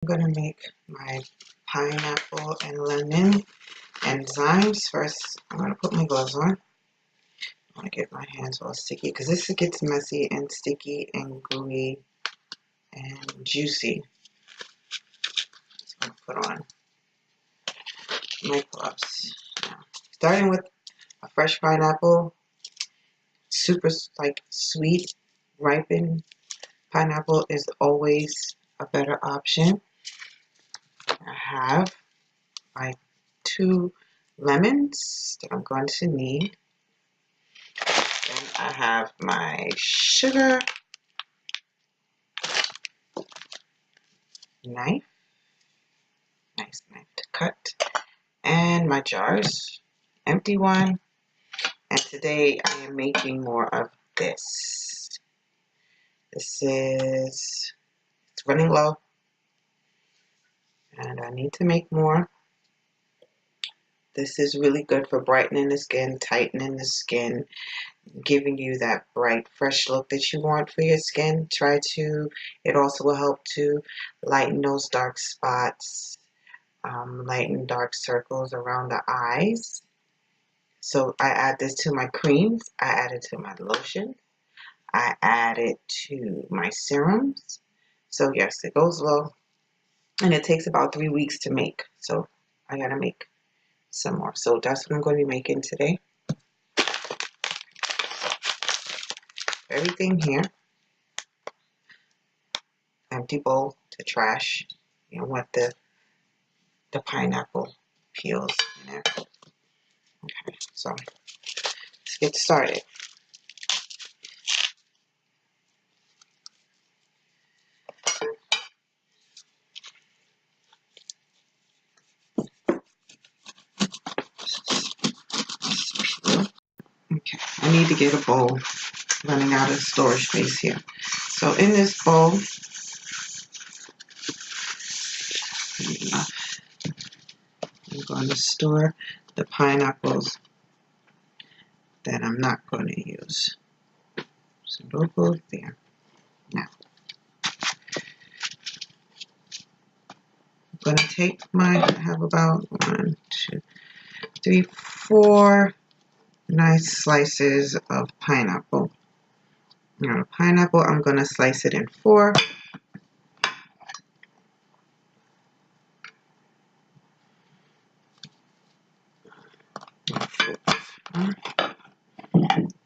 I'm going to make my pineapple and lemon enzymes. First, I'm going to put my gloves on. I want to get my hands all sticky because this gets messy and sticky and gooey and juicy. So I'm going to put on my gloves. Now, starting with a fresh pineapple, super like sweet, ripened pineapple is always a better option. I have my 2 lemons that I'm going to need. Then I have my sugar, nice knife to cut, and my jars, empty one. And today I am making more of this. It's running low, and I need to make more. This is really good for brightening the skin, tightening the skin, giving you that bright, fresh look that you want for your skin. It also will help to lighten those dark spots, lighten dark circles around the eyes. So I add this to my creams, I add it to my lotion, I add it to my serums. So yes, it goes low, and it takes about 3 weeks to make. So I gotta make some more. So that's what I'm going to be making today. Everything here, empty bowl to trash. You don't want the pineapple peels in there. Okay, so let's get started. Okay, I need to get a bowl. Running out of storage space here. So in this bowl, I'm going to store the pineapples that I'm not going to use. So they'll go there. Now, I'm going to take I have about 1, 2, 3, 4 nice slices of pineapple. Now, the pineapple, I'm going to slice it in 4.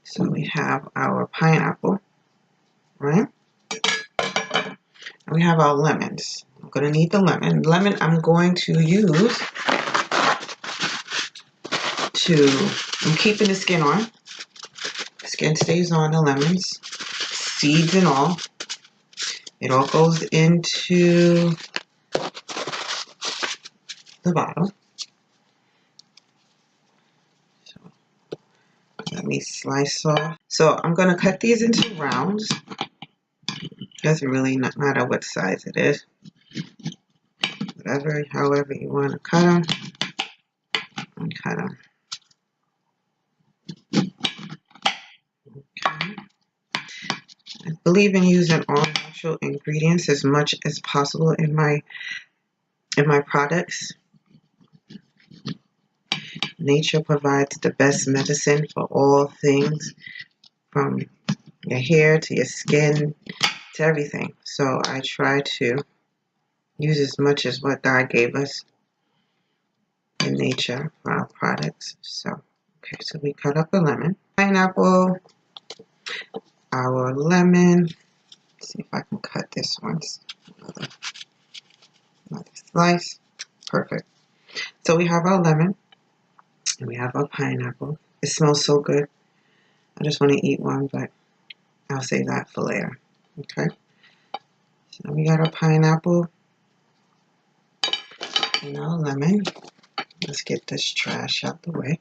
So we have our pineapple, right? And we have our lemons. I'm going to need the lemon. Lemon I'm going to use I'm keeping the skin on. The skin stays on the lemons, seeds and all. It all goes into the bottle. So let me slice off. So I'm going to cut these into rounds. Doesn't really not matter what size it is. However you want to cut them, and cut them. Okay. I believe in using all natural ingredients as much as possible in my products. Nature provides the best medicine for all things, from your hair to your skin to everything. So I try to use as much as what God gave us in nature for our products. So, okay, so we cut up a lemon, pineapple, our lemon. Let's see if I can cut this one. Another slice. Perfect. So we have our lemon and we have our pineapple. It smells so good. I just want to eat one, but I'll save that for later. Okay. So we got our pineapple and our lemon. Let's get this trash out the way.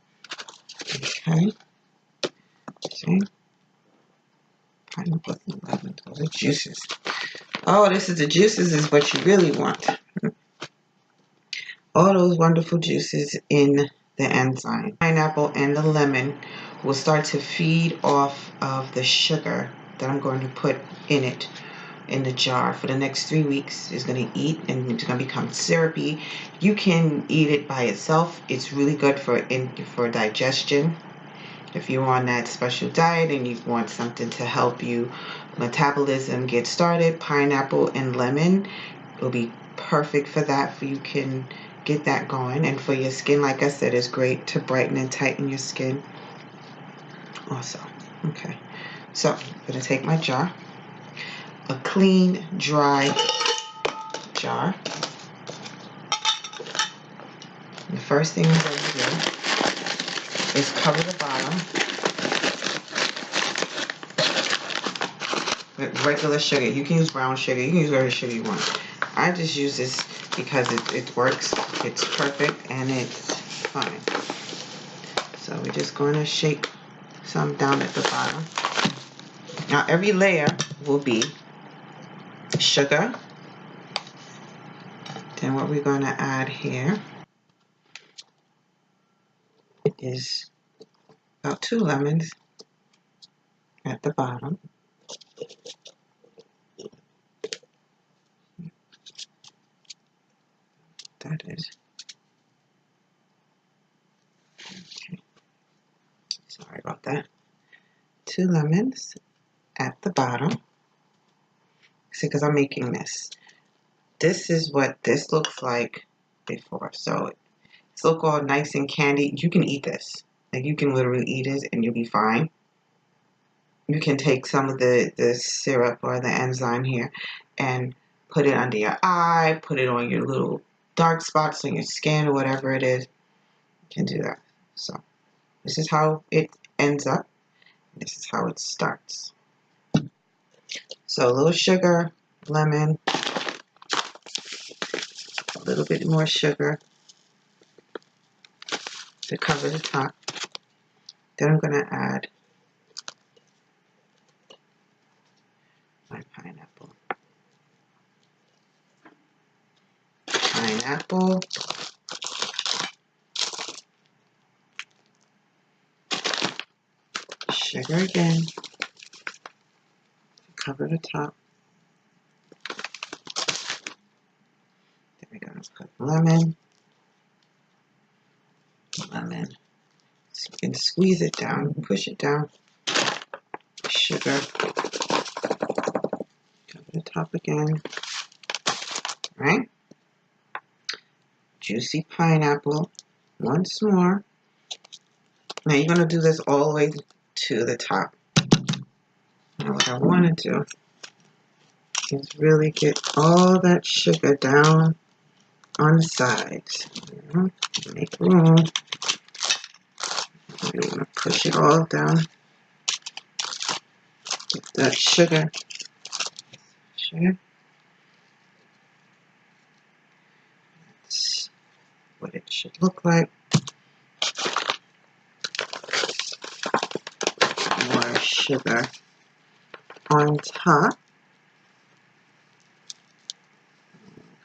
Okay. See? Pineapple and lemon. Those are juices. Oh, this is the juices is what you really want. All those wonderful juices in the enzyme. Pineapple and the lemon will start to feed off of the sugar that I'm going to put in it in the jar for the next 3 weeks. It's going to eat and it's going to become syrupy. You can eat it by itself. It's really good for digestion. If you're on that special diet and you want something to help you metabolism get started, pineapple and lemon will be perfect for that. You can get that going. And for your skin, like I said, it's great to brighten and tighten your skin also. Okay, so I'm going to take my jar, a clean, dry jar. The first thing I'm going to do is cover the bottom with regular sugar. You can use brown sugar. You can use whatever sugar you want. I just use this because it works. It's perfect and it's fine. So we're just going to shake some down at the bottom. Now every layer will be sugar. Then what we're going to add here is about 2 lemons at the bottom. That is. Okay. Sorry about that. 2 lemons at the bottom. See, because I'm making this. This is what this looks like before. So it's look all nice and candy. You can eat this. Like you can literally eat it and you'll be fine. You can take some of the syrup or the enzyme here and put it under your eye, put it on your little dark spots on your skin or whatever it is. You can do that. So this is how it ends up. This is how it starts. So a little sugar, lemon, a little bit more sugar to cover the top. Then I'm going to add my pineapple. Pineapple. Sugar again. Cover the top. Then we're going to put lemon. Lemon. So you can squeeze it down, push it down. Sugar. Cover the top again. Right? Juicy pineapple. Once more. Now you're going to do this all the way to the top. Now what I want to do is really get all that sugar down on the sides. Make room. We're going to push it all down. Get that sugar. That's what it should look like. More sugar on top.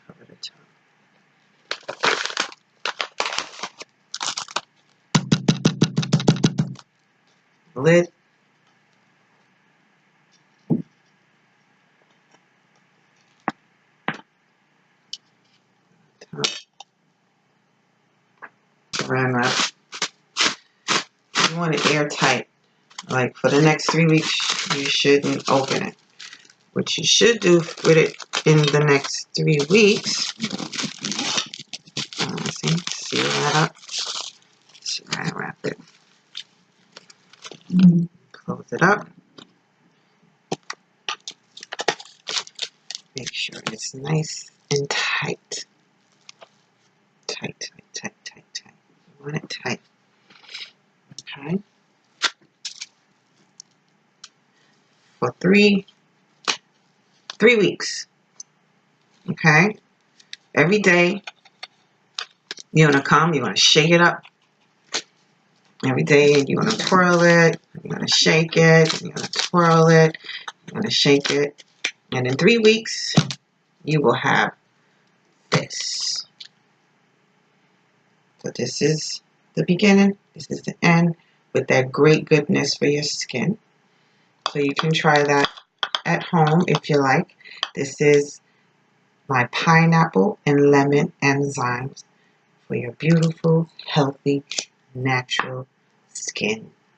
Cover the top. Lid. Top. Saran wrap. You want it airtight. Like for the next 3 weeks, you shouldn't open it. What you should do with it in the next 3 weeks, seal that up, saran wrap it, close it up, make sure it's nice and tight. Tight. You want it tight. Okay. For three weeks. Okay. Every day, you're going to come, you're going to shake it up. Every day, you're going to twirl it, you're going to shake it, you're going to twirl it, you're going to shake it. And in 3 weeks, you will have this. So this is the beginning, this is the end, with that great goodness for your skin. So you can try that at home if you like. This is my pineapple and lemon enzymes for your beautiful, healthy, natural skin.